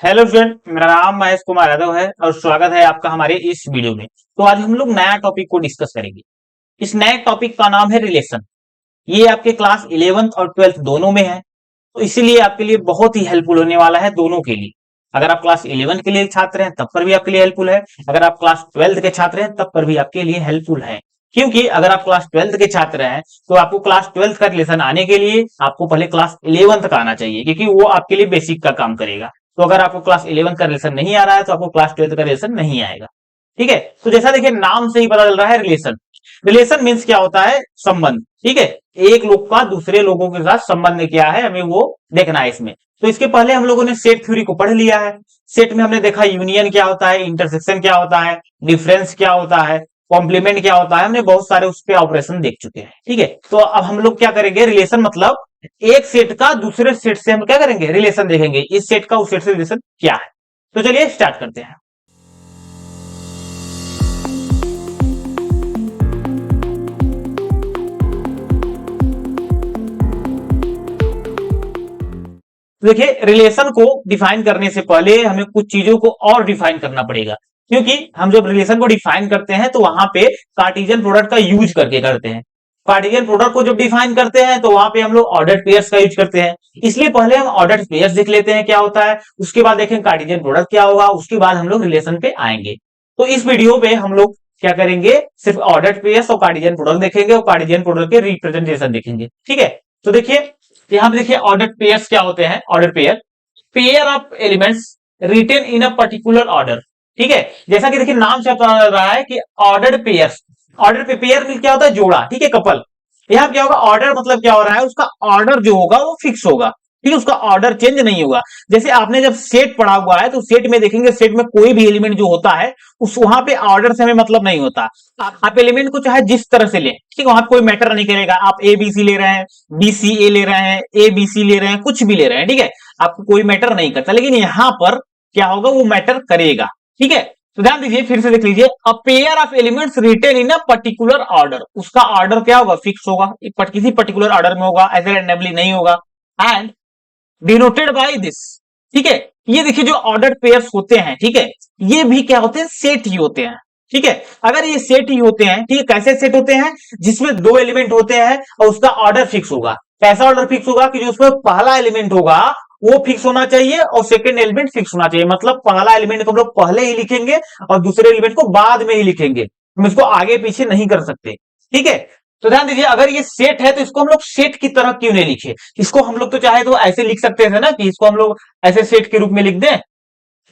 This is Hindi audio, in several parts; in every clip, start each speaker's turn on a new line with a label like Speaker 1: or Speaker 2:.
Speaker 1: हेलो फ्रेंड, मेरा नाम महेश कुमार यादव है और स्वागत है आपका हमारे इस वीडियो में। तो आज हम लोग नया टॉपिक को डिस्कस करेंगे। इस नए टॉपिक का नाम है रिलेशन। ये आपके क्लास 11th और 12th दोनों में है, तो इसीलिए आपके लिए बहुत ही हेल्पफुल होने वाला है दोनों के लिए। अगर आप क्लास 11th के लिए छात्र हैं तब पर भी आपके लिए हेल्पफुल है, अगर आप क्लास 12th के छात्र हैं तब पर भी आपके लिए हेल्पफुल है। क्योंकि अगर आप क्लास 12th के छात्र हैं तो आपको क्लास 12th का रिलेशन आने के लिए आपको पहले क्लास 11th का आना चाहिए, क्योंकि वो आपके लिए बेसिक का काम करेगा। तो अगर आपको क्लास 11 का रिलेशन नहीं आ रहा है तो आपको क्लास 12 का रिलेशन नहीं आएगा। ठीक है, तो जैसा देखिए नाम से ही पता चल रहा है रिलेशन। रिलेशन मीन्स क्या होता है? संबंध। ठीक है, एक लोग का दूसरे लोगों के साथ संबंध क्या है हमें वो देखना है इसमें। तो इसके पहले हम लोगों ने सेट थ्योरी को पढ़ लिया है। सेट में हमने देखा यूनियन क्या होता है, इंटरसेक्शन क्या होता है, डिफरेंस क्या होता है, कॉम्प्लीमेंट क्या होता है, हमने बहुत सारे उस पे ऑपरेशन देख चुके हैं। ठीक है, तो अब हम लोग क्या करेंगे, रिलेशन मतलब एक सेट का दूसरे सेट से हम क्या करेंगे, रिलेशन देखेंगे। इस सेट का उस सेट से रिलेशन क्या है। तो चलिए स्टार्ट करते हैं। तो देखिए, रिलेशन को डिफाइन करने से पहले हमें कुछ चीजों को और डिफाइन करना पड़ेगा, क्योंकि हम जब रिलेशन को डिफाइन करते हैं तो वहां पे कार्टेशियन प्रोडक्ट का यूज करके करते हैं। कार्टेशियन प्रोडक्ट को जब डिफाइन करते हैं तो वहां पे हम लोग ऑर्डर्ड पेयर्स का यूज करते हैं। इसलिए पहले हम ऑर्डर्ड पेयर्स देख लेते हैं क्या होता है, उसके बाद देखें कार्टेशियन प्रोडक्ट क्या होगा, उसके बाद हम लोग रिलेशन पे आएंगे। तो इस वीडियो में हम लोग क्या करेंगे, सिर्फ ऑर्डर्ड पेयर्स और कार्टेशियन प्रोडक्ट देखेंगे और कार्टेशियन प्रोडक्ट के रिप्रेजेंटेशन देखेंगे। ठीक है, तो देखिए यहां पे देखिए ऑर्डर पेयर्स क्या होते हैं। Order pair of elements written in a particular order. ठीक है, जैसा कि देखिए नाम से पता चल रहा है कि ऑर्डर्ड पेयर्स। ऑर्डर पे पेयर में क्या होता है, जोड़ा। ठीक है, कपल। यहाँ क्या होगा, ऑर्डर मतलब क्या हो रहा है, उसका ऑर्डर जो होगा वो फिक्स होगा। ठीक है, उसका ऑर्डर चेंज नहीं होगा। जैसे आपने जब सेट पढ़ा हुआ है तो सेट में देखेंगे, सेट में कोई भी एलिमेंट जो होता है उस वहां पे ऑर्डर से हमें मतलब नहीं होता। आप एलिमेंट को चाहे जिस तरह से लें, ठीक है, वहां कोई मैटर नहीं करेगा। आप ए बी सी ले रहे हैं, बी सी ए ले रहे हैं, ए बी सी ले रहे हैं, कुछ भी ले रहे हैं, ठीक है, आपको कोई मैटर नहीं करता। लेकिन यहां पर क्या होगा, वो मैटर करेगा। ठीक है, तो ध्यान दीजिए, फिर से देख लीजिए, a pair of elements written in a particular order. उसका ऑर्डर क्या होगा, फिक्स होगा, किसी पर्टिकुलर ऑर्डर में होगा, ऐसे रैंडमली नहीं होगा। And denoted by this. ठीक है, ये देखिए जो ऑर्डर्ड पेयर्स होते हैं, ठीक है, ये भी क्या होते हैं, सेट ही होते हैं। ठीक है, अगर ये सेट ही होते हैं, ठीक है, कैसे सेट होते हैं, जिसमें दो एलिमेंट होते हैं और उसका ऑर्डर फिक्स होगा। कैसा ऑर्डर फिक्स होगा कि जो उसमें पहला एलिमेंट होगा वो फिक्स होना चाहिए और सेकंड एलिमेंट फिक्स होना चाहिए। मतलब पहला एलिमेंट को हम लोग पहले ही लिखेंगे और दूसरे एलिमेंट को बाद में ही लिखेंगे, हम इसको आगे पीछे नहीं कर सकते। ठीक है, तो ध्यान दीजिए, अगर ये सेट है तो इसको हम लोग सेट की तरह क्यों नहीं लिखे। इसको हम लोग तो चाहे तो ऐसे लिख सकते थे ना, कि इसको हम लोग ऐसे सेट के रूप में लिख दें।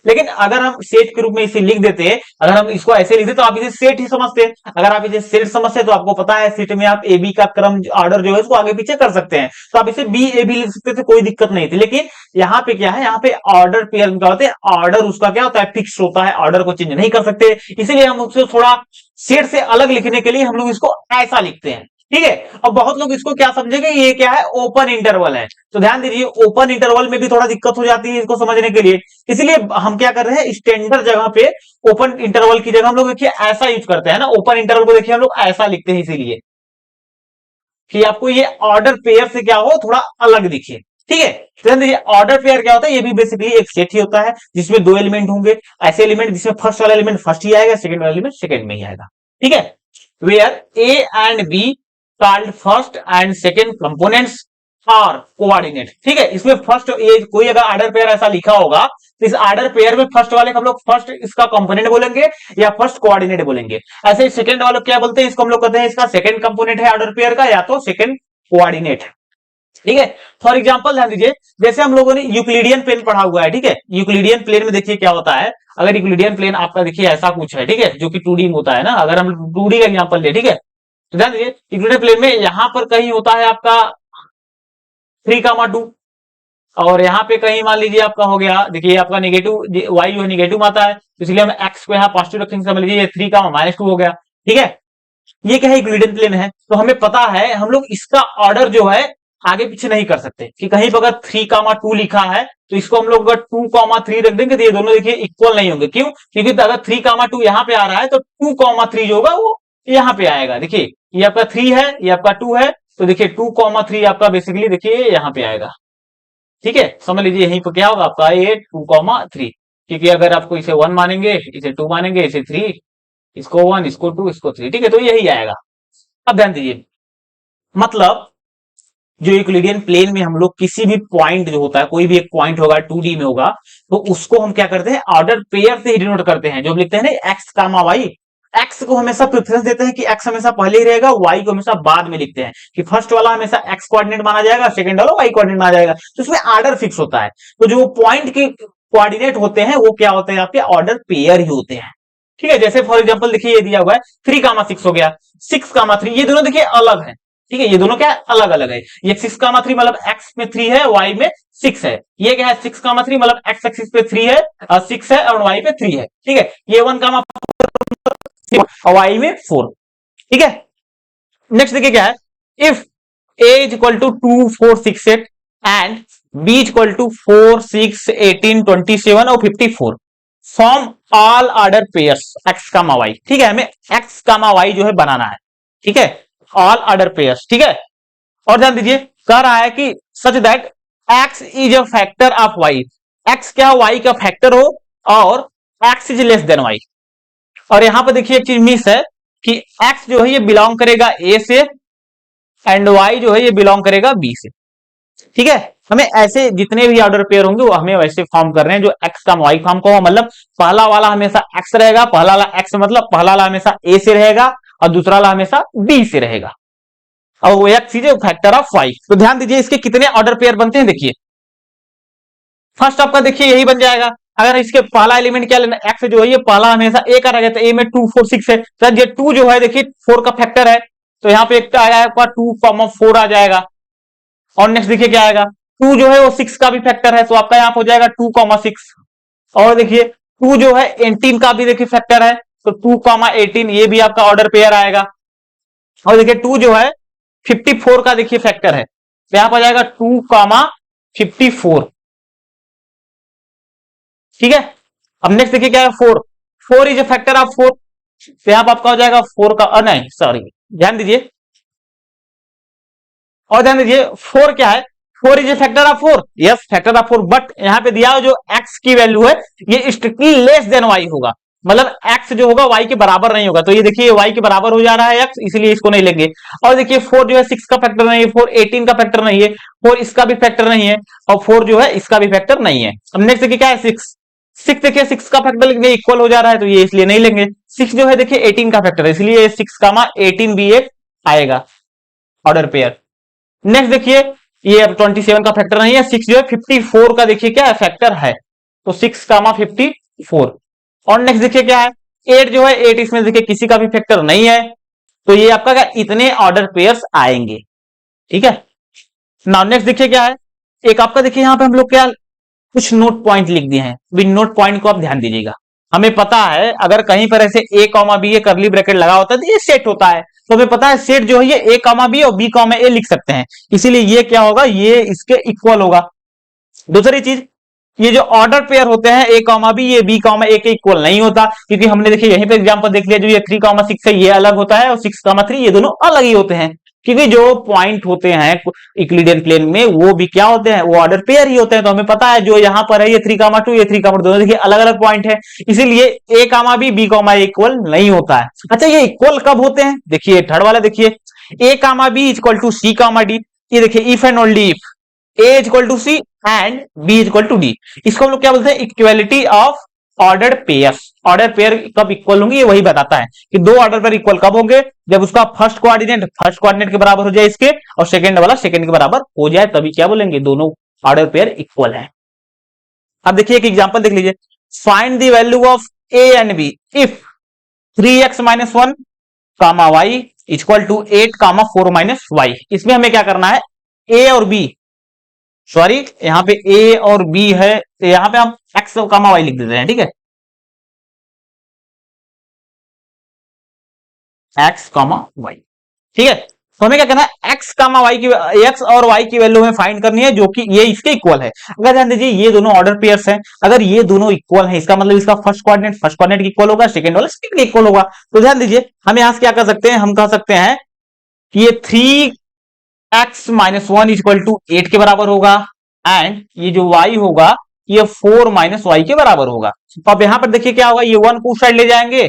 Speaker 1: लेकिन अगर हम सेट के रूप में इसे लिख देते, अगर हम इसको ऐसे लिखते तो आप इसे सेट ही समझते। अगर आप इसे सेट समझते तो आपको पता है सेट में आप ए बी का क्रम ऑर्डर जो है उसको आगे पीछे कर सकते हैं, तो आप इसे बी ए बी लिख सकते थे, कोई दिक्कत नहीं थी। लेकिन यहाँ पे क्या है, यहाँ पे ऑर्डर पेयर क्या होते हैं, ऑर्डर उसका क्या होता है, फिक्स होता है, ऑर्डर को चेंज नहीं कर सकते। इसीलिए हम उसको थोड़ा सेट से अलग लिखने के लिए हम लोग इसको ऐसा लिखते हैं। ठीक है, अब बहुत लोग इसको क्या समझेंगे, ये क्या है, ओपन इंटरवल है। तो ध्यान दीजिए, ओपन इंटरवल में भी थोड़ा दिक्कत हो जाती है इसको समझने के लिए। इसलिए हम क्या कर रहे हैं, स्टैंडर्ड जगह पे ओपन इंटरवल की जगह हम लोग देखिए ऐसा यूज करते हैं ना, ओपन इंटरवल को देखिए हम लोग ऐसा लिखते हैं, इसीलिए कि आपको ये ऑर्डर पेयर से क्या हो, थोड़ा अलग दिखे। ठीक है, तो ध्यान दीजिए, ऑर्डर पेयर क्या होता है, ये भी बेसिकली एक सेट ही होता है जिसमें दो एलिमेंट होंगे। ऐसे एलिमेंट जिसमें फर्स्ट वाला एलिमेंट फर्स्ट ही आएगा, सेकंड वाला एलिमेंट सेकंड में ही आएगा। ठीक है, where A and B called first and second components are coordinate. ठीक है, इसमें फर्स्ट, ये कोई अगर ऑर्डर पेयर ऐसा लिखा होगा तो इस ऑर्डर पेयर में फर्स्ट वाले को हम लोग फर्स्ट इसका कंपोनेंट बोलेंगे या फर्स्ट कोऑर्डिनेट बोलेंगे। ऐसे सेकंड वाले क्या बोलते हैं, इसको हम लोग कहते हैं इसका सेकंड कंपोनेंट है ऑर्डर पेयर का, या तो सेकंड कोऑर्डिनेट। ठीक है, फॉर एग्जांपल ध्यान दीजिए, जैसे हम लोगों ने यूक्लिडियन प्लेन पढ़ा हुआ है। ठीक है, यूक्लिडियन प्लेन में देखिए क्या होता है, अगर यूक्लिडियन प्लेन आपका देखिए ऐसा कुछ है, ठीक है, जो कि 2D में होता है ना, अगर हम 2D का एग्जांपल ले, ठीक है, तो ध्यान दीजिए यूक्लिडियन प्लेन में यहां पर कहीं होता है आपका 3,2, और यहाँ पे कहीं मान लीजिए आपका हो गया, देखिए आपका नेगेटिव वाई जो है नेगेटिव आता है, तो इसलिए हम एक्स को यहाँ पॉजिटिव रखेंगे, समझ लीजिए 3,-2 हो गया। ठीक है, ये क्या है, यूक्लिडियन प्लेन है, तो हमें पता है हम लोग इसका ऑर्डर जो है आगे पीछे नहीं कर सकते, कि कहीं पर अगर 3,2 लिखा है तो इसको हम लोग अगर 2,3 रख देंगे तो ये दोनों देखिए इक्वल नहीं होंगे। क्यों, क्योंकि अगर 3,2 यहाँ पे आ रहा है तो 2,3 जो होगा वो यहाँ पे आएगा। देखिए ये आपका 3 है, ये आपका 2 है, तो देखिए 2,3 आपका बेसिकली देखिए यहाँ पे आएगा। ठीक है, समझ लीजिए यहीं पर क्या होगा आपका ये 2,3, क्योंकि अगर आपको इसे 1 मानेंगे, इसे 2 मानेंगे, इसे 3, इसको 1, इसको 2, इसको 3, ठीक है, तो यही आएगा। अब ध्यान दीजिए, मतलब जो यूक्लिडियन प्लेन में हम लोग किसी भी पॉइंट जो होता है, कोई भी एक पॉइंट होगा 2D में होगा, तो उसको हम क्या करते हैं, ऑर्डर पेयर से ही डिनोट करते हैं। जो हम लिखते हैं ना एक्स कामा वाई, एक्स को हमेशा प्रेफरेंस देते हैं कि एक्स हमेशा पहले ही रहेगा, वाई को हमेशा बाद में लिखते हैं कि फर्स्ट वाला हमेशा एक्स कोऑर्डिनेट माना जाएगा, सेकंड वाला वाई कोऑर्डिनेट माना जाएगा, तो उसमें ऑर्डर फिक्स होता है। तो जो पॉइंट के कोऑर्डिनेट होते हैं वो क्या होते हैं, आपके ऑर्डर पेयर ही होते हैं। ठीक है, जैसे फॉर एग्जाम्पल देखिए ये दिया हुआ है 3,6 हो गया, 6,3, ये दोनों देखिए अलग है। ठीक है, ये दोनों क्या अलग अलग है, ये 6,3 मतलब एक्स में 3 है, वाई में 6 है। ये क्या है 6,3 मतलब एक्स एक्सिस पे 3 है, 6 है, और वाई पे 3 है। ठीक है, ये 1,4 वाई में 4। ठीक है, नेक्स्ट देखिए क्या है, if A is equal to 2, 4, 6, 8 and B is equal to 4, 6, 18, 27 और 54 form all order pairs X comma Y. ठीक है, हमें एक्स कामा वाई जो है बनाना है। ठीक है, ऑल ऑर्डर पेयर्स। ठीक है, और ध्यान दीजिए कह रहा है कि such that X is a factor of Y, X क्या वाई का फैक्टर हो और X is less than Y. और यहां पर देखिए एक चीज मिस है कि एक्स जो है ये बिलोंग करेगा ए से एंड वाई जो है ये बिलोंग करेगा बी से। ठीक है, हमें ऐसे जितने भी ऑर्डर पेयर होंगे वो हमें वैसे फॉर्म कर रहे हैं जो एक्स का वाई फॉर्म का हो, मतलब पहला वाला हमेशा एक्स रहेगा, पहला वाला एक्स मतलब पहला वाला हमेशा ए से रहेगा और दूसरा वाला हमेशा बी से रहेगा, और वो X is factor of Y. तो ध्यान दीजिए इसके कितने ऑर्डर पेयर बनते हैं, देखिए फर्स्ट आपका देखिए यही बन जाएगा। अगर इसके पहला एलिमेंट क्या लेना, एक्स जो है ये पहला हमेशा ए का रहेगा, तो ए में 2, 4, 6 है, तो ये 2 जो है देखिए 4 का फैक्टर है, तो यहाँ पे एक आया आपका 2,4 आ जाएगा। और नेक्स्ट देखिए क्या आएगा, 2 जो है वो 6 का भी फैक्टर है, तो आपका यहाँ हो जाएगा 2,6। और देखिए 2 जो है 18 का भी देखिए फैक्टर है, तो 2,18 ये भी आपका ऑर्डर पेयर आएगा। और देखिए 2 जो है 54 का देखिए फैक्टर है, तो यहां पर जाएगा 2,54। ठीक है, अब नेक्स्ट देखिए क्या है 4, 4 इज ए फैक्टर ऑफ 4, तो यहां पर आपका हो जाएगा 4 का नहीं सॉरी ध्यान दीजिए, और ध्यान दीजिए 4 क्या है, 4 is a factor of 4, yes factor of 4, but यहां पे दिया जो x की वैल्यू है ये स्ट्रिक्टली लेस देन y होगा, मतलब x जो होगा y के बराबर नहीं होगा, तो ये देखिए y के बराबर हो जा रहा है x, इसलिए इसको नहीं लेंगे। और देखिए 4 जो है 6 का फैक्टर नहीं है, 4 18 का फैक्टर नहीं है, 4 इसका भी फैक्टर नहीं है, और 4 जो है इसका भी फैक्टर नहीं है। अब नेक्स्ट देखिए क्या है 6, 6 देखिए 6 का फैक्टर इक्वल हो जा रहा है, तो ये इसलिए नहीं लेंगे। 6 जो है देखिए 18 का फैक्टर है, इसलिए 6,18 भी एक आएगा ऑर्डर पेयर। नेक्स्ट देखिए ये अब 27 का फैक्टर नहीं है, 6 जो है 54 का देखिए क्या है फैक्टर है, तो 6,54। और नेक्स्ट देखिए क्या है 8 जो है 8 इसमें देखिए किसी का भी फैक्टर नहीं है, तो ये आपका क्या इतने ऑर्डर पेयर्स आएंगे। ठीक है, नाउ नेक्स्ट देखिए क्या है, एक आपका देखिए यहां पे हम लोग क्या कुछ नोट पॉइंट लिख दिए हैं, बिन नोट पॉइंट को आप ध्यान दीजिएगा। हमें पता है अगर कहीं पर ऐसे ए कॉमा बी ये करली ब्रैकेट लगा होता है तो ये सेट होता है, तो हमें पता है सेट जो है ये ए कॉमा बी और बी कॉमा ए लिख सकते हैं, इसीलिए ये क्या होगा ये इसके इक्वल होगा। दूसरी चीज ये जो ऑर्डर पेयर होते हैं ए कॉमा बी ये बी कॉमा ए के इक्वल नहीं होता, क्योंकि हमने देखिए यहीं पे एग्जांपल देख लिया जो ये 3,6 है ये अलग होता है और 6,3 ये दोनों अलग ही होते हैं, क्योंकि जो पॉइंट होते हैं यूक्लिडियन प्लेन में वो भी क्या होते हैं वो ऑर्डर पेयर ही होते हैं। तो हमें पता है जो यहाँ पर है ये 3,2 ये 3,2 दोनों देखिए अलग अलग पॉइंट है, इसीलिए ए कामा बी कामा इक्वल नहीं होता है। अच्छा ये इक्वल कब होते हैं, देखिए थर्ड वाला देखिए A comma B equal to C comma D, ये देखिए if and only if A equal to C and B equal to D, इसको हम लोग क्या बोलते हैं equality of order pairs. Order pair कब इक्वल होंगे ये वही बताता है कि दो ऑर्डर पेयर इक्वल कब होंगे, जब उसका फर्स्ट कोऑर्डिनेट के बराबर हो जाए इसके और सेकंड वाला सेकंड के बराबर हो जाए, तभी क्या बोलेंगे दोनों ऑर्डर पेयर इक्वल है। अब देखिए एक एग्जांपल देख लीजिए, find the value of A and B if 3x - 1 comma Y equal to 8 comma 4 - Y. इसमें हमें क्या करना है ए और बी, सॉरी यहां पे ए और बी है तो यहां पे हम एक्स कामा वाई लिख देते हैं। ठीक है, एक्स कामा वाई। ठीक है, तो हमें क्या करना है एक्स कामा वाई की एक्स और वाई की वैल्यू हमें फाइंड करनी है जो कि ये इसके इक्वल है। अगर ध्यान दीजिए ये दोनों ऑर्डर पेयर्स हैं, अगर ये दोनों इक्वल हैं इसका मतलब इसका फर्स्ट कोऑर्डिनेट इक्वल होगा, सेकंड वाला सेकंड इक्वल होगा। तो ध्यान दीजिए हम यहां से क्या कर सकते हैं, हम कह सकते हैं कि ये 3x - 1 इक्वल टू 8 के बराबर होगा एंड ये जो y होगा ये 4 माइनस वाई के बराबर होगा। तो अब यहां पर देखिए क्या होगा, ये 1 को उस साइड ले जाएंगे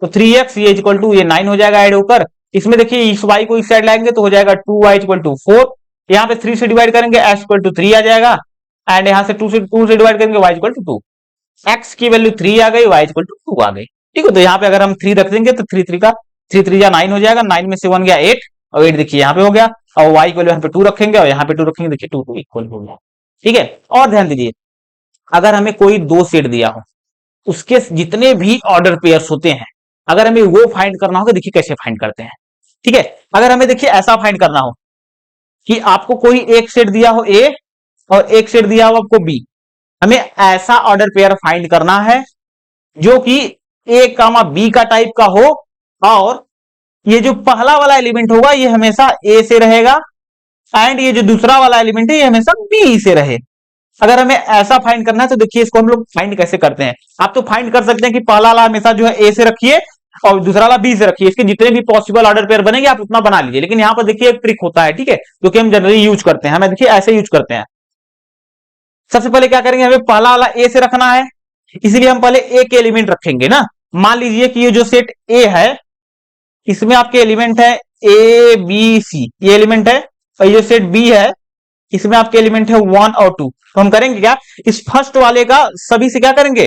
Speaker 1: तो 3x ये इक्वल टू ये 9 हो जाएगा ऐड होकर। इसमें देखिए इस y को इस साइड लाएंगे तो हो जाएगा 2y इक्वल टू 4। यहाँ पे 3 से डिवाइड करेंगे x इक्वल टू 3 आ जाएगा एंड यहाँ से 2 से डिवाइड करेंगे y इक्वल टू 2। x की वैल्यू 3 आ गई, y इक्वल टू 2 आ गई। ठीक है, तो यहाँ पे अगर हम 3 रख देंगे तो 3 जा 9 हो जाएगा, 9 में से 1 गया 8 और 8 देखिए यहाँ पे हो गया और y इक्वल यहाँ पे 2 रखेंगे और यहाँ पे 2 रखेंगे, देखिए 2 इक्वल हो गया। ठीक है, और ध्यान दीजिए अगर हमें कोई दो सेट दिया हो उसके जितने भी ऑर्डर पेयर्स होते हैं अगर हमें वो फाइंड करना होगा, देखिए कैसे फाइंड करते हैं। ठीक है, अगर हमें देखिए ऐसा फाइंड करना हो कि आपको कोई एक सेट दिया हो ए और एक सेट दिया हो आपको बी, हमें ऐसा ऑर्डर पेयर फाइंड करना है जो कि ए कामा बी का टाइप का हो और ये जो पहला वाला एलिमेंट होगा ये हमेशा ए से रहेगा एंड ये जो दूसरा वाला एलिमेंट है ये हमेशा बी से रहे। अगर हमें ऐसा फाइंड करना है तो देखिए इसको हम लोग फाइंड कैसे करते हैं। आप तो फाइंड कर सकते हैं कि पहला वाला हमेशा जो है ए से रखिए और दूसरा वाला बी से रखिए, इसके जितने भी पॉसिबल ऑर्डर पेयर बनेंगे आप उतना बना लीजिए। लेकिन यहां पर देखिए एक ट्रिक होता है, ठीक है, जो कि हम जनरली यूज करते हैं। हमें देखिए ऐसे यूज करते हैं। सबसे पहले क्या करेंगे, हमें पहला वाला ए से रखना है, इसलिए हम पहले ए के एलिमेंट रखेंगे ना। मान लीजिए कि ये जो सेट ए है इसमें आपके एलिमेंट है ए बी सी, ये एलिमेंट है, और ये सेट बी है इसमें आपके एलिमेंट है 1 और 2। तो हम करेंगे क्या, इस फर्स्ट वाले का सभी से क्या करेंगे,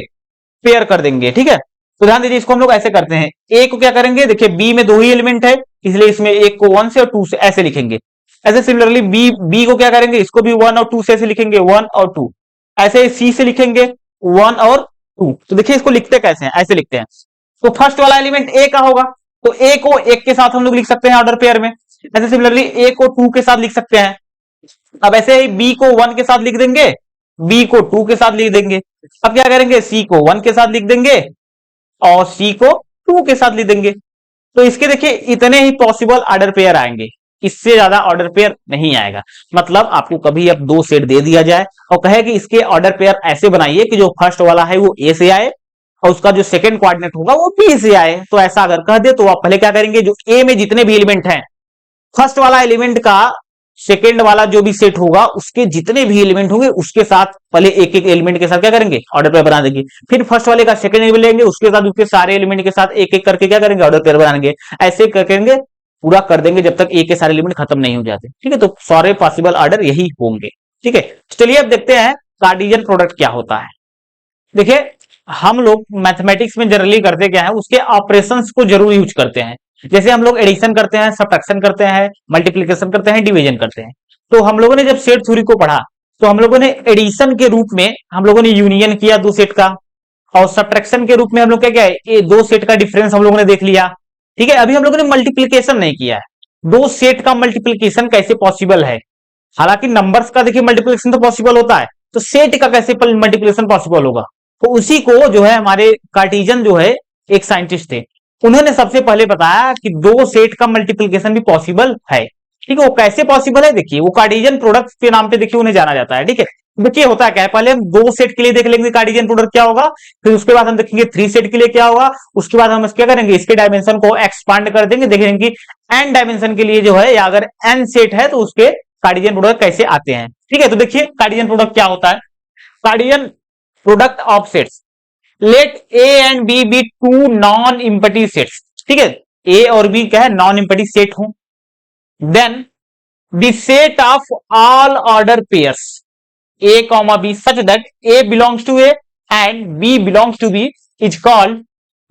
Speaker 1: पेयर कर देंगे। ठीक है, तो ध्यान दीजिए इसको हम लोग ऐसे करते हैं। ए को क्या करेंगे, देखिए बी में 2 ही एलिमेंट है इसलिए इसमें एक को 1 से और 2 से ऐसे लिखेंगे। ऐसे सिमिलरली बी को क्या करेंगे, इसको भी 1 और 2 से ऐसे लिखेंगे, 1 और 2। ऐसे सी से लिखेंगे 1 और 2। तो देखिए इसको लिखते कैसे हैं, ऐसे लिखते हैं। तो फर्स्ट वाला एलिमेंट ए का होगा तो ए को 1 के साथ हम लोग लिख सकते हैं ऑर्डर पेयर में। ऐसे सिमिलरली ए को 2 के साथ लिख सकते हैं। अब ऐसे ही बी को 1 के साथ लिख देंगे, बी को 2 के साथ लिख देंगे। अब क्या करेंगे, सी को 1 के साथ लिख देंगे और सी को 2 के साथ लिख देंगे। तो इसके देखिए इतने ही पॉसिबल ऑर्डर पेयर आएंगे, इससे ज्यादा ऑर्डर पेयर नहीं आएगा। मतलब आपको कभी अब 2 सेट दे दिया जाए और कहे कि इसके ऑर्डर पेयर ऐसे बनाइए कि जो फर्स्ट वाला है वो ए से आए और उसका जो सेकंड कोऑर्डिनेट होगा वो बी से आए, तो ऐसा अगर कह दे तो आप पहले क्या करेंगे, जो ए में जितने भी एलिमेंट हैं फर्स्ट वाला एलिमेंट का सेकेंड वाला जो भी सेट होगा उसके जितने भी एलिमेंट होंगे उसके साथ पहले एक एक एलिमेंट के साथ क्या करेंगे, ऑर्डर पेयर बना देंगे। फिर फर्स्ट वाले का सेकंड एलिमेंट लेंगे उसके साथ उसके सारे एलिमेंट के साथ एक एक करके क्या करेंगे, ऑर्डर पेयर बनाएंगे। ऐसे करेंगे पूरा कर देंगे जब तक एक के सारे एलिमेंट खत्म नहीं हो जाते। ठीक है, तो सारे पॉसिबल ऑर्डर यही होंगे। ठीक है, चलिए अब देखते हैं कार्टेशियन प्रोडक्ट क्या होता है। देखिए हम लोग मैथमेटिक्स में जनरली करते क्या है, उसके ऑपरेशंस को जरूर यूज करते हैं। जैसे हम लोग एडिशन करते हैं, सब्ट्रैक्शन करते हैं, मल्टीप्लिकेशन करते हैं, डिवीजन करते हैं। तो हम लोगों ने जब सेट थ्योरी को पढ़ा तो हम लोगों ने एडिशन के रूप में हम लोगों ने यूनियन किया 2 सेट का, और सब्ट्रैक्शन के रूप में हम लोग क्या है, ये 2 सेट का डिफरेंस हम लोगों ने देख लिया। ठीक है, अभी हम लोगों ने मल्टीप्लीकेशन नहीं किया है। 2 सेट का मल्टीप्लीकेशन कैसे पॉसिबल है, हालांकि नंबर्स का देखिए मल्टीप्लीकेशन तो पॉसिबल होता है, तो सेट का कैसे मल्टीप्लीकेशन पॉसिबल होगा। तो उसी को जो है हमारे कार्टेशियन जो है एक साइंटिस्ट थे, उन्होंने सबसे पहले बताया कि 2 सेट का मल्टीप्लीकेशन भी पॉसिबल है। ठीक है, वो कैसे पॉसिबल है, देखिए वो कार्टेशियन प्रोडक्ट के नाम पे देखिए उन्हें जाना जाता है। ठीक है, देखिए होता है क्या है, पहले हम 2 सेट के लिए देख लेंगे कार्टेशियन प्रोडक्ट क्या होगा, फिर उसके बाद हम देखेंगे 3 सेट के लिए क्या होगा, उसके बाद हम क्या करेंगे, इसके डायमेंशन को एक्सपांड कर देंगे, देखेंगे कि n डायमेंशन के लिए जो है या अगर n सेट है तो उसके कार्टेशियन प्रोडक्ट कैसे आते हैं। ठीक है, तो देखिए कार्टेशियन प्रोडक्ट क्या होता है, Cartesian product of sets, let A and B be 2 non empty sets. ठीक है, ए और बी क्या है, नॉन एम्प्टी सेट हो, then the set of all order pairs a comma b such that a belongs to a and b belongs to b is called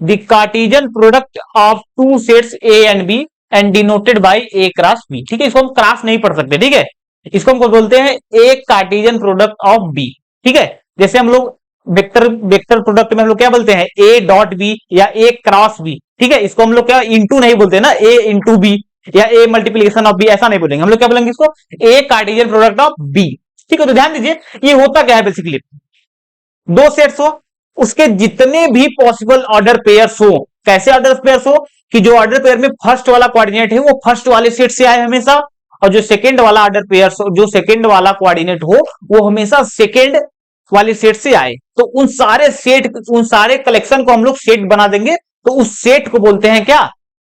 Speaker 1: the Cartesian product of 2 sets a and b and denoted by a cross b। ठीक है, इसको हम क्रॉस नहीं पढ़ सकते। ठीक है, इसको हम बोलते हैं एक कार्टेशियन प्रोडक्ट ऑफ b। ठीक है, जैसे हम लोग वेक्टर प्रोडक्ट में हम लोग क्या बोलते हैं, a डॉट b या a क्रॉस b। ठीक है, इसको हम लोग क्या इंटू नहीं बोलते ना, a इंटू b या a मल्टीप्लीकेशन ऑफ b, ऐसा नहीं बोलेंगे हम लोग, क्या बोलेंगे इसको, a Cartesian product of b। ठीक है, तो ध्यान दीजिए ये होता क्या है, बेसिकली 2 सेट्स हो, उसके जितने भी पॉसिबल ऑर्डर पेयर्स हो, कैसे ऑर्डर पेयर्स हो कि जो ऑर्डर पेयर में फर्स्ट वाला कोऑर्डिनेट है वो फर्स्ट वाले सेट से आए हमेशा, और जो सेकंड वाला ऑर्डर पेयर्स हो, जो सेकंड वाला कोऑर्डिनेट हो वो हमेशा सेकंड वाले सेट से आए। तो उन सारे सेट, उन सारे कलेक्शन को हम लोग सेट बना देंगे, तो उस सेट को बोलते हैं क्या,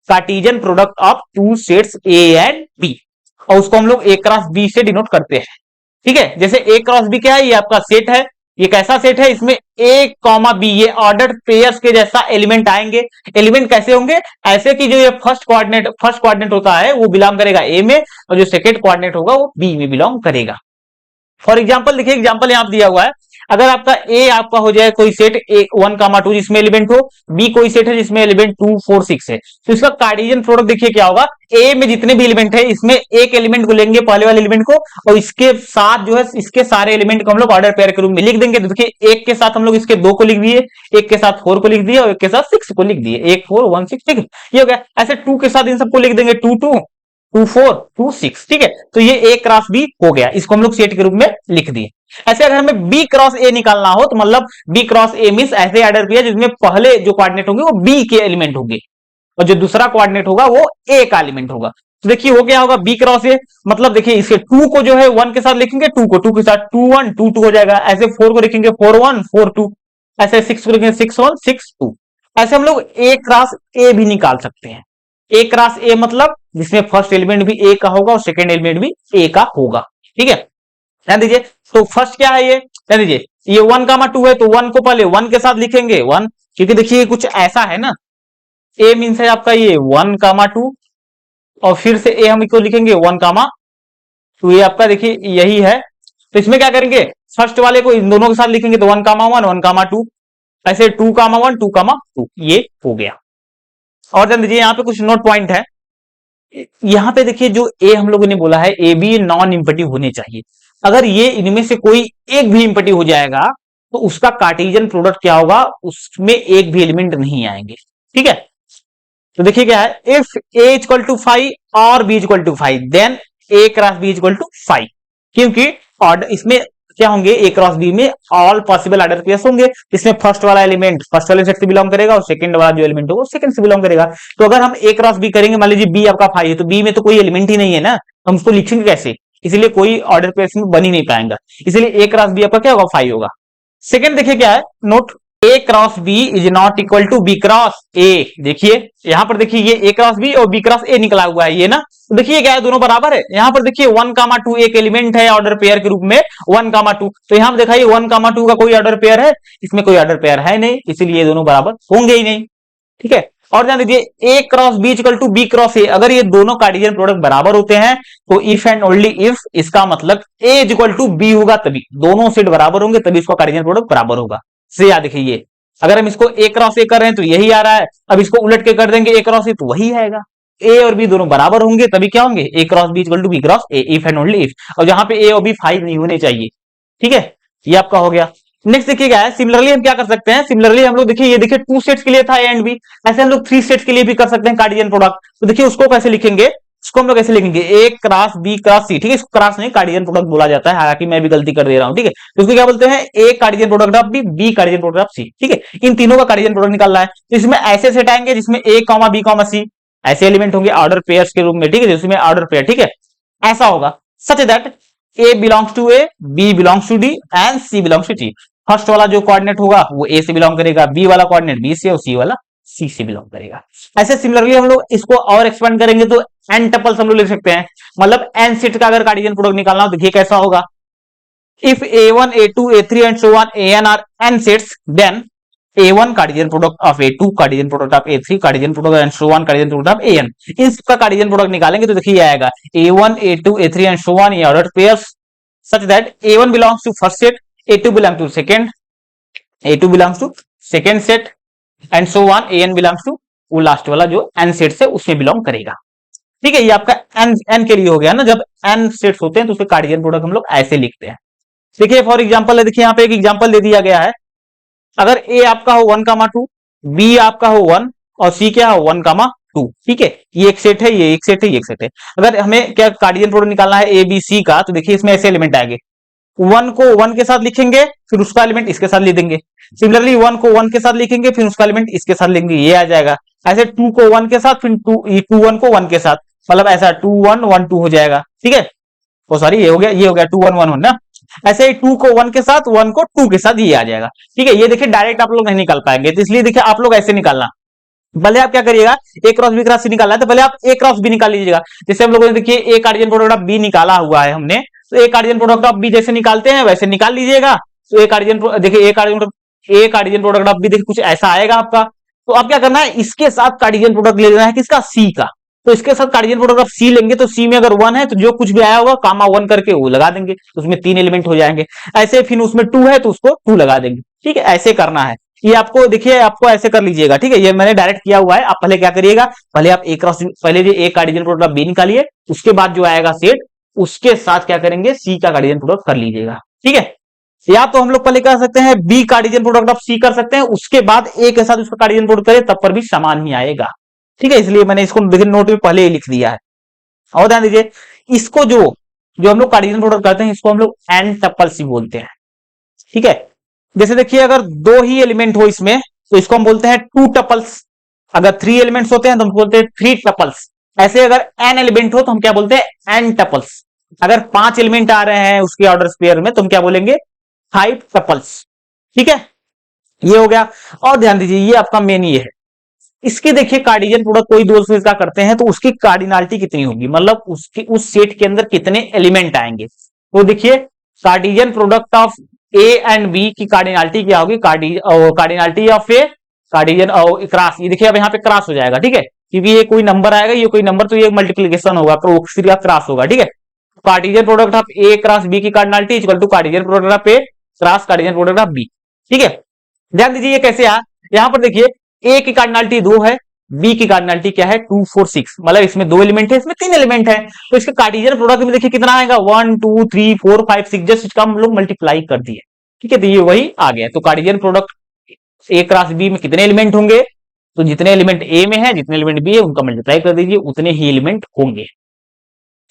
Speaker 1: Cartesian product of 2 sets A and B, और उसको हम लोग ए क्रॉस बी से डिनोट करते हैं। ठीक है। जैसे ए क्रॉस बी क्या है, ये आपका सेट है, ये कैसा सेट है, इसमें ए कॉमा बी ये ऑर्डर पेयर्स के जैसा एलिमेंट आएंगे। एलिमेंट कैसे होंगे, ऐसे कि जो ये फर्स्ट कोऑर्डिनेट होता है वो बिलोंग करेगा ए में, और जो सेकंड कोऑर्डिनेट होगा वो बी में बिलोंग करेगा। फॉर एग्जाम्पल देखिए, एग्जाम्पल यहां दिया हुआ है, अगर आपका ए आपका हो जाए कोई सेट ए 1, 2 जिसमें एलिमेंट हो, बी कोई सेट है जिसमें एलिमेंट 2, 4, 6 है, तो इसका कार्टेशियन प्रोडक्ट देखिए क्या होगा, ए में जितने भी एलिमेंट है इसमें एक एलिमेंट को लेंगे, पहले वाले एलिमेंट को, और इसके साथ जो है इसके सारे एलिमेंट को हम लोग ऑर्डर पेयर के रूप में लिख देंगे। तो देखिए एक के साथ हम लोग इसके 2 को लिख दिए, एक के साथ 4 को लिख दिए, और एक के साथ 6 को लिख दिए, 1, 4, 1, 6, ठीक है, ये हो गया। ऐसे 2 के साथ इन सबको लिख देंगे, 2, 2, 2, 4, 2, 6, ठीक है। तो ये ए क्रॉस बी हो गया, इसको हम लोग सेट के रूप में लिख दिए। ऐसे अगर हमें बी क्रॉस ए निकालना हो तो मतलब बी क्रॉस ए मींस ऐसे ऑर्डर पेयर जिसमें पहले जो कोऑर्डिनेट होंगे वो बी के एलिमेंट होंगे, और जो दूसरा कोऑर्डिनेट होगा वो ए का एलिमेंट होगा। तो देखिए हो गया होगा बी क्रॉस ए, मतलब देखिए इसके 2 को जो है 1 के साथ लिखेंगे, 2 को 2 के साथ 2, 1, 2, 2 हो जाएगा। ऐसे 4 को लिखेंगे 4, 1, 4, 2, ऐसे 6 को लिखेंगे 6, 1, 6, 2। ऐसे हम लोग ए क्रॉस ए भी निकाल सकते हैं। ए क्रॉस ए मतलब जिसमें फर्स्ट एलिमेंट भी ए का होगा और सेकंड एलिमेंट भी ए का होगा, ठीक है। ध्यान दीजिए, तो फर्स्ट क्या है ये, ध्यान दीजिए, ये 1, 2 है, तो 1 को पहले 1 के साथ लिखेंगे 1, क्योंकि देखिए कुछ ऐसा है ना, ए मीन्स है आपका ये 1, 2, और फिर से ए हम इसको लिखेंगे 1, 2, ये आपका देखिए यही है। तो इसमें क्या करेंगे, फर्स्ट वाले को इन दोनों के साथ लिखेंगे, तो 1, 1, 1, 2, ऐसे 2, 1, 2, ये हो गया। और ध्यान दीजिए यहाँ पे कुछ नोट पॉइंट है, यहाँ पे देखिए जो ए हम लोगों ने बोला है ए बी नॉन इंपटिव होने चाहिए। अगर ये इनमें से कोई एक भी इंपटिव हो जाएगा तो उसका कार्टेशियन प्रोडक्ट क्या होगा, उसमें एक भी एलिमेंट नहीं आएंगे, ठीक है। तो देखिए क्या है, इफ ए इक्वल टू 5 और B equal to 5 then A cross B equal to 5, क्योंकि ऑर्डर इसमें क्या होंगे, ए क्रॉस बी में ऑल पॉसिबल ऑर्डर पेयर्स होंगे, इसमें फर्स्ट वाला एलिमेंट फर्स्ट वाले सेट से बिलोंग करेगा और सेकंड वाला जो एलिमेंट होगा वो सेकंड से बिलोंग करेगा। तो अगर हम ए क्रॉस बी करेंगे, मान लीजिए बी आपका 5 है, तो बी में तो कोई एलिमेंट ही नहीं है ना, हम उसको लिखेंगे कैसे, इसलिए कोई ऑर्डर पेयर्स में बन ही नहीं पाएगा, इसलिए ए क्रॉस बी आपका क्या होगा, 5 होगा। सेकंड देखिए क्या है note, A cross B is not equal to B cross A. देखिए यहां पर देखिए ये ए क्रॉस बी और बी क्रॉस ए निकला हुआ है ये ना, तो देखिए क्या है, दोनों बराबर है। यहां पर देखिए 1, 2 एक एलिमेंट है ऑर्डर पेयर के रूप में 1, 2, तो यहां पर देखा 1, 2 का कोई ऑर्डर पेयर है, इसमें कोई ऑर्डर पेयर है नहीं, इसीलिए ये दोनों बराबर होंगे ही नहीं, ठीक है। और ध्यान दीजिए A cross B equal to B cross A, अगर ये दोनों कार्टेशियन प्रोडक्ट बराबर होते हैं तो इफ एंड ओनली इफ, इसका मतलब ए इक्वल टू बी होगा, तभी दोनों सेट बराबर होंगे, तभी इसका कार्टेशियन प्रोडक्ट बराबर होगा। से याद देखिए ये, अगर हम इसको ए क्रॉस ए कर रहे हैं तो यही आ रहा है, अब इसको उलट के कर देंगे ए क्रॉस ए तो वही आएगा। ए और बी दोनों बराबर होंगे तभी क्या होंगे, A cross B equal to B cross A, if and only if, और जहां पे ए और बी 5 नहीं होने चाहिए, ठीक है, ये आपका हो गया। नेक्स्ट देखिए क्या है, सिमिलरली हम क्या कर सकते हैं, सिमिलरली हम लोग देखिए ये देखिए 2 सेट्स के लिए था ए एंड बी, ऐसे हम लोग 3 सेट्स के लिए भी कर सकते हैं कार्टेशियन प्रोडक्ट। तो देखिए उसको कैसे लिखेंगे, इसको हम लोग कैसे लिखेंगे, ए क्रॉस बी क्रॉस सी, ठीक है, इसको क्रॉस नहीं कार्टेशियन प्रोडक्ट बोला जाता है, हालांकि मैं भी गलती कर दे रहा हूं, ठीक है। तो इसको क्या बोलते हैं, A Cartesian product of B, B Cartesian product of C, ठीक है। इन तीनों का कार्टेशियन प्रोडक्ट निकालना है, तो इसमें ऐसे सेट आएंगे जिसमें ए कॉमा बी कॉमा सी ऐसे एलिमेंट होंगे ऑर्डर पेयर्स के रूप में, ठीक है, जिसमें ऑर्डर पेयर, ठीक है, ऐसा होगा such that A belongs to A, B belongs to D and C belongs to C. First वाला जो कोऑर्डिनेट होगा वो ए से बिलोंग करेगा, बी वाला कोऑर्डिनेट बी से और सी वाला सी से बिलोंग करेगा। ऐसे सिमिलरली हम लोग इसको और एक्सपेंड करेंगे तो एन टपल्स हम लोग लिख सकते हैं, मतलब एन सेट का अगर कार्टेशियन प्रोडक्ट निकालना हो देखिए कैसा होगा, if a1 a2 a3 and so on an are n sets then a1 Cartesian product of a2 Cartesian product of a3 Cartesian product and so on Cartesian product of an, इन सबका कार्टेशियन प्रोडक्ट निकालेंगे तो देखिए आएगा a1 a2 a3 and so on ये order pairs such that a1 belongs to first set, a2 belongs to second, a2 belongs to second set and so on, an belongs to वो लास्ट वाला जो n सेट है उसमें बिलोंग करेगा, ठीक है। ये आपका n के लिए हो गया ना, जब n सेट्स होते हैं तो उसके कार्टेशियन प्रोडक्ट हम लोग ऐसे लिखते हैं। देखिए फॉर एग्जांपल है, देखिए यहाँ पे एक एग्जांपल दे दिया गया है, अगर ए आपका हो 1, 2, बी आपका हो 1 और सी क्या हो 1, 2, ठीक है, ये एक सेट है, ये एक सेट है, ये एक सेट है। अगर हमें क्या कार्टेशियन प्रोडक्ट निकालना है ए बी सी का, तो देखिए इसमें ऐसे एलिमेंट आएंगे, 1 को 1 के साथ लिखेंगे फिर उसका एलिमेंट इसके साथ लिख देंगे, सिमिलरली 1 को 1 के साथ लिखेंगे फिर उसका एलिमेंट इसके साथ लिखेंगे, ये आ जाएगा। ऐसे 2 को 1 के साथ फिर 2 1 को 1 के साथ, मतलब ऐसा 2 1 1 2 हो जाएगा, ठीक है। ओ सॉरी ये हो गया 2 1 1 ना, ऐसे ही 2 को 1 के साथ 1 को 2 के साथ ये आ जाएगा, ठीक है। ये देखिए डायरेक्ट आप लोग नहीं निकाल पाएंगे, तो इसलिए देखिए आप लोग ऐसे निकालना, भले आप क्या करिएगा ए क्रॉस बी क्रॉस सी निकालना है तो पहले आप ए क्रॉस बी निकाल लीजिएगा। जैसे हम लोगों ने देखिए ए कार्टेशियन प्रोडक्ट ऑफ बी निकाला हुआ है हमने, तो ए कार्डियन प्रोडक्ट ऑफ बी जैसे निकालते हैं वैसे निकाल लीजिएगा। तो ए कार्डियन देखिए ए कार्डियन प्रोडक्ट ऑफ बी देखिए कुछ ऐसा आएगा आपका। तो आप क्या करना है, इसके साथ कार्डियन प्रोडक्ट ले लेना है किसका, सी का। तो इसके साथ कार्डियन प्रोडक्ट ऑफ सी लेंगे तो सी में अगर 1 है तो जो कुछ भी आया होगा कामा 1 करके वो लगा देंगे, तो उसमें 3 एलिमेंट हो जाएंगे। ऐसे फिर उसमें 2 है तो उसको 2 लगा देंगे। ठीक है, ऐसे करना है। ये आपको देखिए, आपको ऐसे कर लीजिएगा। ठीक है, ये मैंने डायरेक्ट किया हुआ है। आप पहले क्या करिएगा, पहले आप ए क्रॉस पहले जो ए कार्डियन प्रोडक्ट ऑफ बी निकालिए, उसके बाद जो आएगा सेट उसके साथ क्या करेंगे, सी का कार्डियन प्रोडक्ट कर लीजिएगा। ठीक है, या तो हम लोग पहले कर सकते हैं बी कार्डियन प्रोडक्ट ऑफ सी कर सकते हैं, उसके बाद ए के साथ उसका कार्डियन प्रोडक्ट करें, तब पर भी समान ही आएगा। ठीक है, इसलिए मैंने इसको नोट में पहले ही लिख दिया है। और ध्यान दीजिए, इसको जो जो हम लोग कार्डियन प्रोडक्ट करते हैं इसको हम लोग एन टपल्स बोलते हैं। ठीक है, जैसे देखिए अगर 2 ही एलिमेंट हो इसमें तो इसको हम बोलते हैं 2 टपल्स। अगर 3 एलिमेंट्स होते हैं तो हम बोलते हैं 3 टपल्स। ऐसे अगर एन एलिमेंट हो तो हम क्या बोलते हैं, एन टपल्स। अगर 5 एलिमेंट आ रहे हैं उसके ऑर्डर स्पेयर में तो हम क्या बोलेंगे, 5 टपल्स। ठीक है, ये हो गया। और ध्यान दीजिए, ये आपका मेन ये है। इसके देखिए कार्डियन प्रोडक्ट कोई दो का करते हैं तो उसकी कार्डिनालिटी कितनी होगी, मतलब उसके उस सेट के अंदर कितने एलिमेंट आएंगे। तो देखिए Cartesian product of A and B की कार्डिनालिटी क्या होगी, cardinality of A Cartesian cross, ये देखिए अब यहाँ पे क्रॉस हो जाएगा। ठीक है, क्योंकि ये कोई नंबर आएगा, ये कोई नंबर, तो ये मल्टीप्लीकेशन होगा, फिर क्रॉस होगा। ठीक है, Cartesian product of A cross B की cardinality equal to Cartesian product of A cross Cartesian product of B. ठीक है, ध्यान दीजिए ये कैसे आ, यहां पर देखिए ए की कार्डिनालिटी 2 है, बी की कार्डिनालिटी क्या है 2 4 6, मतलब इसमें 2 एलिमेंट है, इसमें 3 एलिमेंट है। तो इसके कार्डियन प्रोडक्ट में देखिए कितना आएगा, 1 2 3 4 5 6, जस्ट इसका हम लोग मल्टीप्लाई कर दिए। ठीक है, तो ये वही आ गया। तो कार्डियन प्रोडक्ट ए क्रॉस बी में कितने एलिमेंट होंगे, तो जितने एलिमेंट ए में है जितने एलिमेंट बी है उनका मल्टीप्लाई कर दीजिए, उतने ही एलिमेंट होंगे।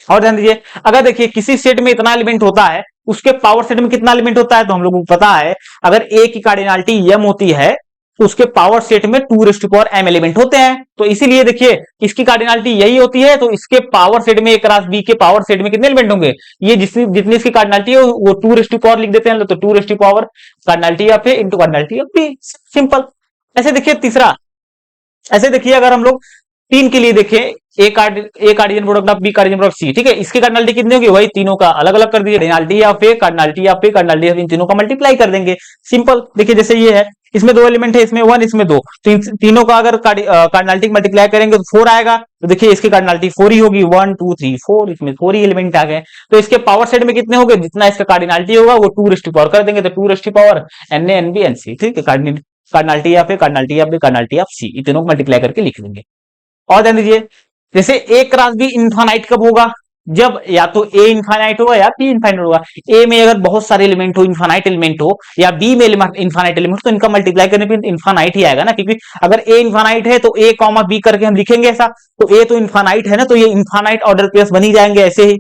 Speaker 1: और ध्यान दीजिए, अगर देखिए किसी सेट में इतना एलिमेंट होता है, उसके पावर सेट में कितना एलिमेंट होता है, तो हम लोगों को पता है अगर ए की कार्डिनालिटी एम होती है तो उसके पावर सेट में 2m एलिमेंट होते हैं। तो इसीलिए देखिए इसकी कार्डिनालिटी यही होती है, तो इसके पावर सेट में ए क्रॉस बी के पावर सेट में कितने एलिमेंट होंगे, ये जितनी इसकी कार्डिनालिटी है वो 2 लिख देते हैं, तो 2 cardinality of A into cardinality of B, simple. ऐसे देखिए तीसरा, ऐसे देखिए अगर हम लोग 3 के लिए देखें, A Cartesian product of B Cartesian product C, ठीक है, इसकी कार्डिनालिटी कितनी होगी, वही तीनों का अलग अलग कर दिए, cardinality of A cardinality of A cardinality of इन तीनों का मल्टीप्लाई कर देंगे, सिंपल। देखिए जैसे ये है, इसमें 2 एलिमेंट है, इसमें 1 इसमें 2, तो तीनों का अगर कार्डिनालिटी मल्टीप्लाई करेंगे तो 4 आएगा। तो देखिए इसकी कार्डिनालिटी 4 ही होगी, 1 2 3 4, इसमें 4 ही एलिमेंट आ गए। तो इसके पावर सेट में कितने होंगे, जितना इसका कार्डिनालिटी होगा वो 2 कर देंगे, तो 2 N A N B N C. ठीक है, cardinality of A cardinality of B cardinality of C, इन तीनों को मल्टीप्लाई करके लिख देंगे। और ध्यान दीजिए, जैसे ए क्रॉस बी इनफाइनाइट कब होगा, जब या तो ए इनफाइनाइट होगा या बी इनफाइनाइट होगा। ए में अगर बहुत सारे एलिमेंट हो, इनफाइनाइट एलिमेंट हो, या बी में इनफाइनाइट एलिमेंट, तो इनका मल्टीप्लाई करने पे इनफाइनाइट ही आएगा ना, क्योंकि अगर ए इनफाइनाइट है तो ए कॉमा बी करके हम लिखेंगे ऐसा, तो ए तो इनफाइनाइट है ना, तो ये इनफाइनाइट ऑर्डर पेयर्स बन ही जाएंगे ऐसे ही।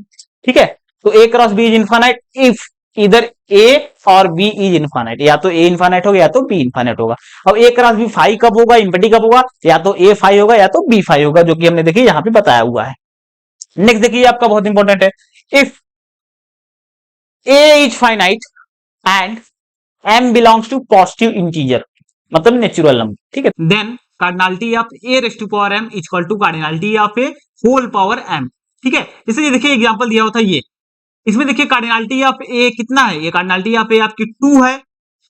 Speaker 1: ठीक है, तो A cross B is infinite if इधर ए और बी इज इनफाइनाइट, या तो ए इनफाइनाइट होगा या तो बी इनफाइनाइट होगा। अब ए क्रॉस बी 5 कब होगा, इंफिनिटी कब होगा, या तो ए 5 होगा या तो बी 5 होगा, जो कि हमने देखिए यहां पे बताया हुआ है। नेक्स्ट देखिए आपका बहुत इंपॉर्टेंट है, if A is finite and M belongs to positive integer, मतलब नेचुरल नंबर, ठीक है, then cardinality of A raise to power M equal to cardinality of A whole power M. ठीक है, जैसे ये देखिए एग्जांपल दिया होता है ये, इसमें देखिए कार्डिनलिटी ऑफ ए कितना है, ये कार्डिनलिटी ऑफ ए आपकी 2 है,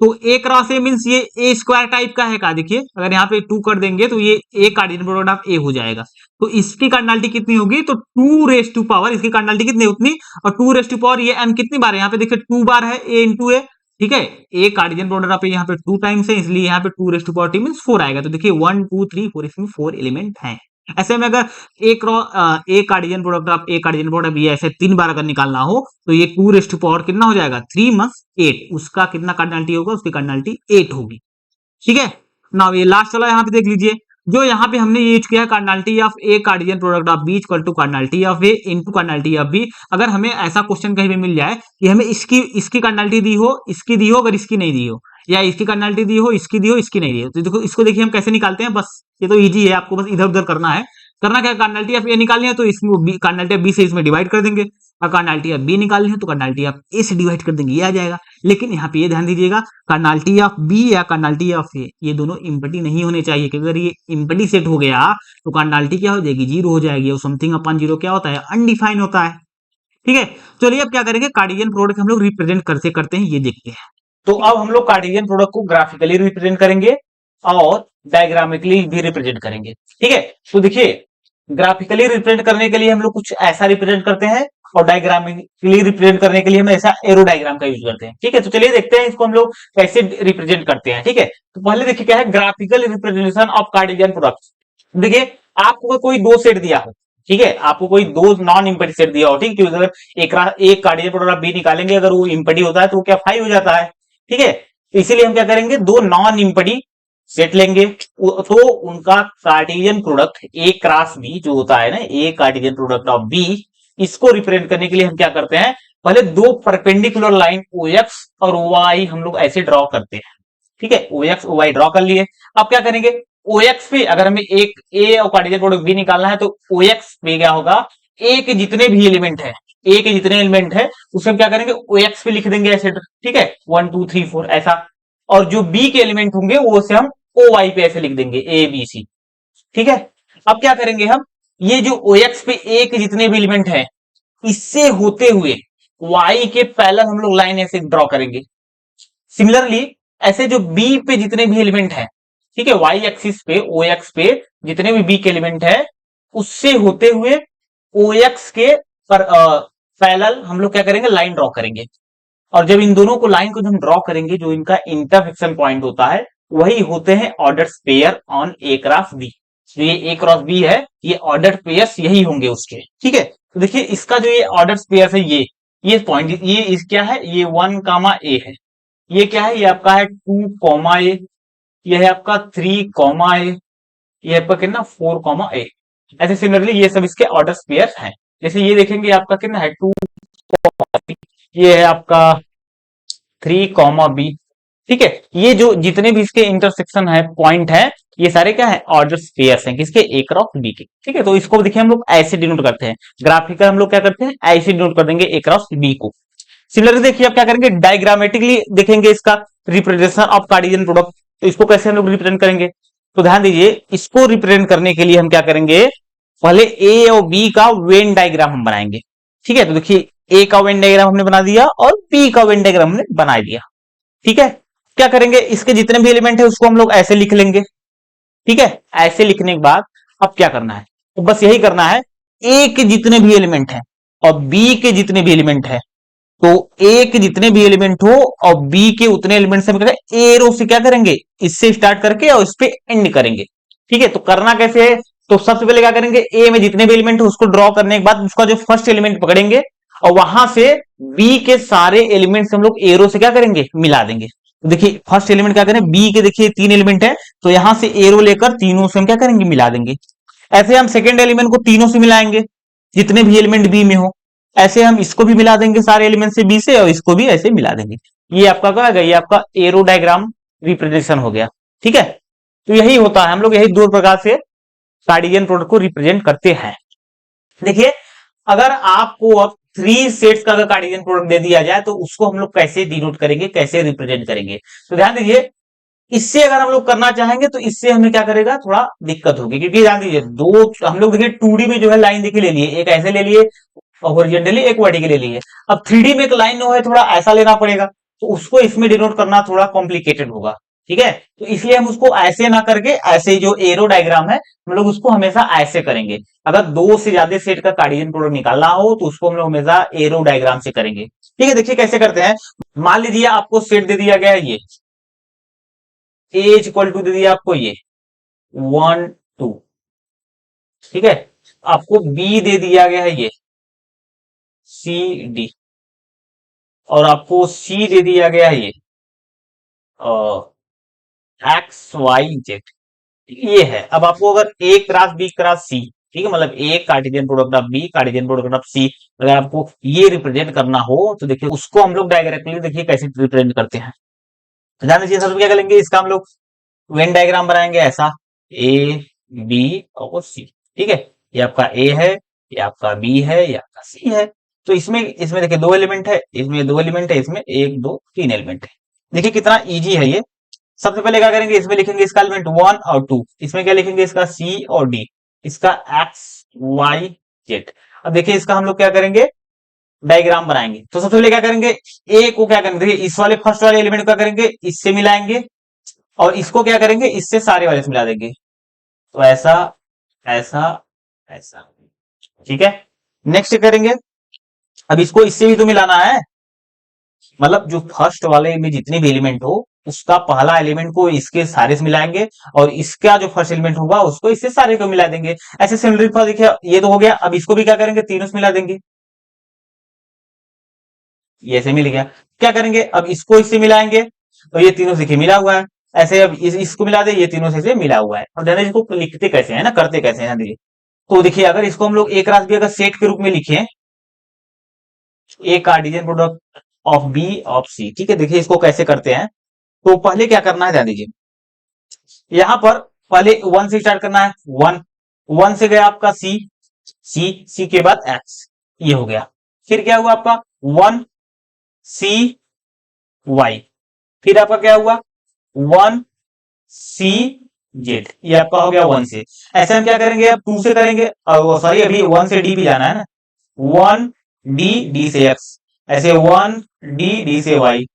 Speaker 1: तो ए क्रॉस ए मींस ये ए स्क्वायर टाइप का है का, देखिए अगर यहाँ पे 2 कर देंगे तो ये ए कार्डिनल प्रोडक्ट ऑफ ए हो जाएगा। तो इसकी कार्डिनलिटी कितनी होगी, तो 2 रेज़ टू पावर, इसकी कार्डिनलिटी कितनी उतनी, और 2 रेज़ टू पावर ये एम कितनी बार है, यहाँ पे देखिए 2 बार है ए इंटू ए। ठीक है, A cardinal product of A यहाँ पे 2 टाइम्स है, इसलिए यहाँ पे 2 raise to power T means 4 आएगा। तो देखिए 1 2 3 4, इसमें 4 एलिमेंट हैं। ऐसे में अगर ए Cartesian product of A Cartesian product ये ऐसे 3 बार अगर निकालना हो तो ये 2 रेज़ टू पावर कितना हो जाएगा, 3 माइनस 8, उसका कितना कार्डिनलिटी होगा, उसकी कार्डिनलिटी 8 होगी। ठीक है, नाउ ये लास्ट वाला यहाँ पे देख लीजिए, जो यहाँ पे हमने यूज किया है cardinality of A Cartesian product of B equal to cardinality of A into cardinality of B. अगर हमें ऐसा क्वेश्चन कहीं भी मिल जाए कि हमें इसकी कार्डिनलिटी दी हो, इसकी दी हो, अगर इसकी नहीं दी हो, या इसकी कार्डिनलिटी दी हो, इसकी दी हो, इसकी नहीं दी हो, तो देखो इसको देखिए हम कैसे निकालते हैं, बस ये तो इजी है, आपको बस इधर उधर करना है। करना क्या, कार्डिनलिटी ऑफ ए निकालनी है तो इसमें कार्डिनलिटी ऑफ बी से इसमें डिवाइड कर देंगे, और कार्डिनलिटी ऑफ बी निकालनी है तो कार्डिनलिटी ऑफ ए से डिवाइड कर देंगे, ये आ जाएगा। लेकिन यहाँ पे ये ध्यान दीजिएगा, कार्डिनलिटी ऑफ बी या कार्डिनलिटी ऑफ ए ये दोनों इम्पटी नहीं होने चाहिए, क्योंकि अगर ये इम्पटी सेट हो गया तो कार्डिनलिटी क्या हो जाएगी, 0 हो जाएगी, और समथिंग अपॉन 0 क्या होता है, अनडिफाइन होता है। ठीक है, चलिए अब क्या करेंगे, कार्टेशियन प्रोडक्ट हम लोग रिप्रेजेंट करते करते हैं, ये देखते हैं। तो अब हम लोग कार्टेशियन प्रोडक्ट को ग्राफिकली रिप्रेजेंट करेंगे और डायग्रामिकली भी रिप्रेजेंट करेंगे। ठीक है, तो देखिए ग्राफिकली रिप्रेजेंट करने के लिए हम लोग कुछ ऐसा रिप्रेजेंट करते हैं और डायग्रामिकली रिप्रेजेंट करने के लिए हम ऐसा एरो डायग्राम का यूज करते हैं। ठीक है, तो चलिए देखते हैं इसको हम लोग कैसे रिप्रेजेंट करते हैं। ठीक है, तो पहले देखिए क्या है, graphical representation of Cartesian product. देखिए आपको कोई दो सेट दिया हो, ठीक है, आपको कोई दो नॉन इम्पैटी सेट दिया हो, ठीक है, अगर एक कार्टेशियन प्रोडक्ट बी निकालेंगे, अगर वो इम्पैटी होता है तो वो क्या 5 हो जाता है। ठीक है, तो इसीलिए हम क्या करेंगे, दो नॉन इम्पैटी सेट लेंगे, तो उनका Cartesian product A cross B जो होता है ना, A Cartesian product of B, इसको रिप्रेजेंट करने के लिए हम क्या करते हैं, पहले दो परपेंडिकुलर लाइन ओ एक्स और वाई हम लोग ऐसे ड्रॉ करते हैं। ठीक है, O X O Y draw कर लिए। अब क्या करेंगे, ओ एक्स पे अगर हमें एक ए और कार्टेशियन प्रोडक्ट बी निकालना है, तो ओ एक्स पे क्या होगा, ए के जितने भी एलिमेंट है, ए के जितने एलिमेंट है उसे हम क्या करेंगे, ओ एक्स पे लिख देंगे ऐसे। ठीक है, 1 2 3 4 ऐसा। और जो बी के एलिमेंट होंगे वो से हम ओ वाई पे ऐसे लिख देंगे, ए बी सी। ठीक है, अब क्या करेंगे हम, ये जो ओ एक्स पे ए के जितने भी एलिमेंट है, इससे होते हुए वाई के पैरेलल हम लोग लाइन ऐसे ड्रॉ करेंगे। सिमिलरली ऐसे जो बी पे जितने भी एलिमेंट है, ठीक है, वाई एक्सिस पे ओ एक्स पे जितने भी बी के एलिमेंट है, उससे होते हुए ओ एक्स के पर पैरेलल हम लोग क्या करेंगे, लाइन ड्रॉ करेंगे। और जब इन दोनों को लाइन को हम ड्रॉ करेंगे, जो इनका इंटरसेक्शन पॉइंट होता है, वही होते हैं order pair on A cross B. जो ये ए क्रॉस बी है, ये ऑर्डर पेयर्स यही होंगे उसके। ठीक है, तो देखिए इसका जो ये ऑर्डर पेयर है, ये पॉइंट, ये इस क्या है, ये 1 कामा ए है। ये क्या है, ये आपका है 2 कॉमा ए, ये है आपका 3 कॉमा ए, ये आपका कितना 4 कॉमा ए। ऐसे सिमिलरली ये सब इसके ऑर्डर पेयर हैं। जैसे ये देखेंगे आपका कितना है 2, ये है आपका 3 कॉमा बी। ठीक है, ये जो जितने भी इसके इंटरसेक्शन है पॉइंट है, ये सारे क्या है, ऑर्डर पेयर्स हैं, किसके, ए क्रॉस बी के। ठीक है, तो इसको देखिए हम लोग ऐसे डिनोट करते हैं, ग्राफिकल हम लोग क्या करते हैं, ऐसे डिनोट कर देंगे ए क्रॉस बी को। सिमिलरली देखिए आप क्या करेंगे, डायग्रामेटिकली देखेंगे इसका रिप्रेजेंटेशन ऑफ कार्टेशियन प्रोडक्ट। तो इसको कैसे हम लोग रिप्रेजेंट करेंगे, तो ध्यान दीजिए, इसको रिप्रेजेंट करने के लिए हम क्या करेंगे, पहले ए और बी का वेन डायग्राम हम बनाएंगे। ठीक है, तो देखिए ए का वेन डायग्राम हमने बना दिया और बी का वेन डायग्राम हमने बना दिया। ठीक है, क्या करेंगे, इसके जितने भी एलिमेंट है उसको हम लोग ऐसे लिख लेंगे। ठीक है, ऐसे लिखने के बाद अब क्या करना है, तो बस यही करना है, ए के जितने भी एलिमेंट हैं और बी के जितने भी एलिमेंट है, तो ए के जितने भी एलिमेंट हो और बी के उतने एलिमेंट से हम एरो से क्या करेंगे, इससे स्टार्ट करके और इस पे एंड करेंगे। ठीक है, तो करना कैसे है, तो सबसे पहले क्या करेंगे, ए में जितने भी एलिमेंट है उसको ड्रॉ करने के बाद उसका जो फर्स्ट एलिमेंट पकड़ेंगे और वहां से बी के सारे एलिमेंट हम लोग एरो से क्या करेंगे, मिला देंगे। तो देखिए फर्स्ट एलिमेंट क्या करें, बी के देखिए 3 एलिमेंट है, तो यहां से एरो लेकर तीनों से हम क्या करेंगे, मिला देंगे। ऐसे हम सेकेंड एलिमेंट को तीनों से मिलाएंगे, जितने भी एलिमेंट बी में हो। ऐसे हम इसको भी मिला देंगे सारे एलिमेंट से बी से, और इसको भी ऐसे मिला देंगे। ये आपका क्या है, ये आपका एरो डायग्राम रिप्रेजेंटेशन हो गया। ठीक है, तो यही होता है, हम लोग यही दो प्रकार से कार्टेशियन प्रोडक्ट को रिप्रेजेंट करते हैं। देखिए अगर आपको अब 3 सेट्स का अगर कार्टेशियन प्रोडक्ट दे दिया जाए, तो उसको हम लोग कैसे डिनोट करेंगे, कैसे रिप्रेजेंट करेंगे, तो ध्यान दीजिए, इससे अगर हम लोग करना चाहेंगे तो इससे हमें क्या करेगा, थोड़ा दिक्कत होगी, क्योंकि ध्यान दीजिए दो हम लोग देखिए 2D में जो है लाइन देखिए ले लिए, एक ऐसे ले लिए हॉरिजॉन्टली, एक वर्टिकली ले लिए। अब 3D में एक लाइन जो है थोड़ा ऐसा लेना पड़ेगा, तो उसको इसमें डिनोट करना थोड़ा कॉम्प्लिकेटेड होगा। ठीक है, तो इसलिए हम उसको ऐसे ना करके, ऐसे जो एरो डायग्राम है हम लोग उसको हमेशा ऐसे करेंगे। अगर 2 से ज्यादा सेट का कार्टेशियन प्रोडक्ट निकालना हो तो उसको हम लोग हमेशा एरो डायग्राम से करेंगे। ठीक है, देखिए कैसे करते हैं, मान लीजिए आपको सेट दे दिया गया है, ये ए इक्वल टू दे दिया आपको ये 1 2। ठीक है, आपको बी दे दिया गया है ये सी डी, और आपको सी दे दिया गया है ये एक्स वाई जेड। ये है, अब आपको अगर A cross B cross C, ठीक है, मतलब A Cartesian product of B Cartesian product of C, अगर आपको ये रिप्रेजेंट करना हो तो देखिए उसको हम लोग डायरेक्टली देखिए कैसे रिप्रेजेंट करते हैं। तो ध्यान दीजिए, सबसे क्या करेंगे, इसका हम लोग वेन डायग्राम बनाएंगे ऐसा, ए बी और सी। ठीक है, ये आपका ए है, ये आपका बी है, ये आपका सी है। तो इसमें इसमें देखिए 2 एलिमेंट है, इसमें 2 एलिमेंट है, इसमें 1 2 3 एलिमेंट है। देखिए कितना इजी है ये। सबसे पहले क्या करेंगे, इसमें लिखेंगे इसका एलिमेंट 1 और 2, इसमें क्या लिखेंगे, इसका सी और डी, इसका एक्स वाई जेड। अब देखिए इसका हम लोग क्या करेंगे, डायग्राम बनाएंगे। तो सबसे पहले क्या करेंगे, ए को क्या करेंगे, देखिए इस वाले फर्स्ट वाले एलिमेंट को क्या करेंगे, इससे मिलाएंगे, और इसको क्या करेंगे, इससे सारे वाले से मिला देंगे। तो ऐसा, ऐसा, ऐसा, ठीक है। नेक्स्ट करेंगे, अब इसको इससे भी तो मिलाना है, मतलब जो फर्स्ट वाले में जितने भी एलिमेंट हो उसका पहला एलिमेंट को इसके सारे से मिलाएंगे, और इसका जो फर्स्ट एलिमेंट होगा उसको इससे सारे को मिला देंगे। ऐसे सिमिलरिटी पर देखिए ये तो हो गया, अब इसको भी क्या करेंगे, तीनों से मिला देंगे, ये ऐसे मिल गया। क्या करेंगे, अब इसको इससे मिलाएंगे, तो ये तीनों से मिला हुआ है। ऐसे अब इसको मिला दे, ये तीनों से मिला हुआ है। और देखिए इसको लिखते कैसे है ना, करते कैसे हैं देखिए। तो देखिए अगर इसको हम लोग एक रात भी अगर सेट के रूप में लिखे, A Cartesian product of B of C, ठीक है। देखिए इसको कैसे करते हैं, तो पहले क्या करना है ध्यान दीजिए, यहां पर पहले वन से स्टार्ट करना है, वन, वन से गया आपका सी, सी के बाद एक्स, ये हो गया। फिर क्या हुआ आपका, वन सी वाई, फिर आपका क्या हुआ, वन सी जेड, ये आपका हो गया वन से। ऐसे हम क्या करेंगे, अब टू से करेंगे, सॉरी अभी वन से डी भी जाना है ना, वन डी, डी से एक्स, ऐसे वन डी, डी से वाई,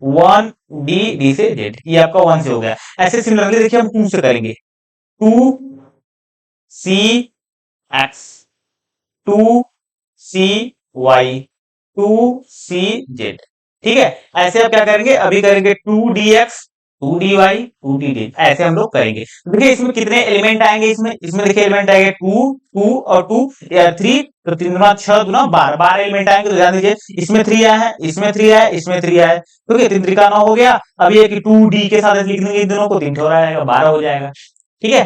Speaker 1: वन डी, डी से जेड, ये आपका वन से हो गया। ऐसे सिमिलरली देखिए हम टू से करेंगे, two C X, two C Y, two C Z, ठीक है। ऐसे आप क्या करेंगे, अभी करेंगे two D X, two D Y, two D Z, ऐसे हम लोग करेंगे। देखिए इसमें कितने एलिमेंट आएंगे, इसमें इसमें देखिए एलिमेंट आएंगे टू, टू और टू, थ्री, तो तीन गुना छह, गुना बारह, बारह एलिमेंट आएंगे। तो ध्यान दीजिए इसमें थ्री आया है, इसमें थ्री आया है, इसमें थ्री आया है, तो तीन त्रिका नौ हो गया। अब ये कि टू डी के साथ लिख देंगे इन दोनों को, तीन थोड़ा आएगा, बारह हो जाएगा, ठीक है।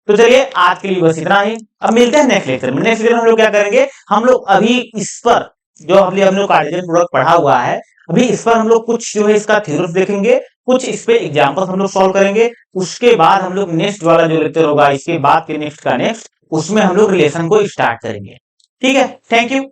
Speaker 1: तो चलिए आज के लिए बस इतना ही, अब मिलते हैं नेक्स्ट लेक्चर में। नेक्स्ट लेक्चर हम लोग क्या करेंगे, हम लोग अभी इस पर जो हम लोग कार्टेशियन प्रोडक्ट पढ़ा हुआ है, अभी इस पर हम लोग कुछ जो है इसका थ्योरम्स देखेंगे, कुछ इस पे एग्जांपल्स हम लोग सॉल्व करेंगे। उसके बाद हम लोग नेक्स्ट वाला जो लेक्चर होगा, इसके बाद के नेक्स्ट का नेक्स्ट, उसमें हम लोग रिलेशन को स्टार्ट करेंगे, ठीक है। Thank you.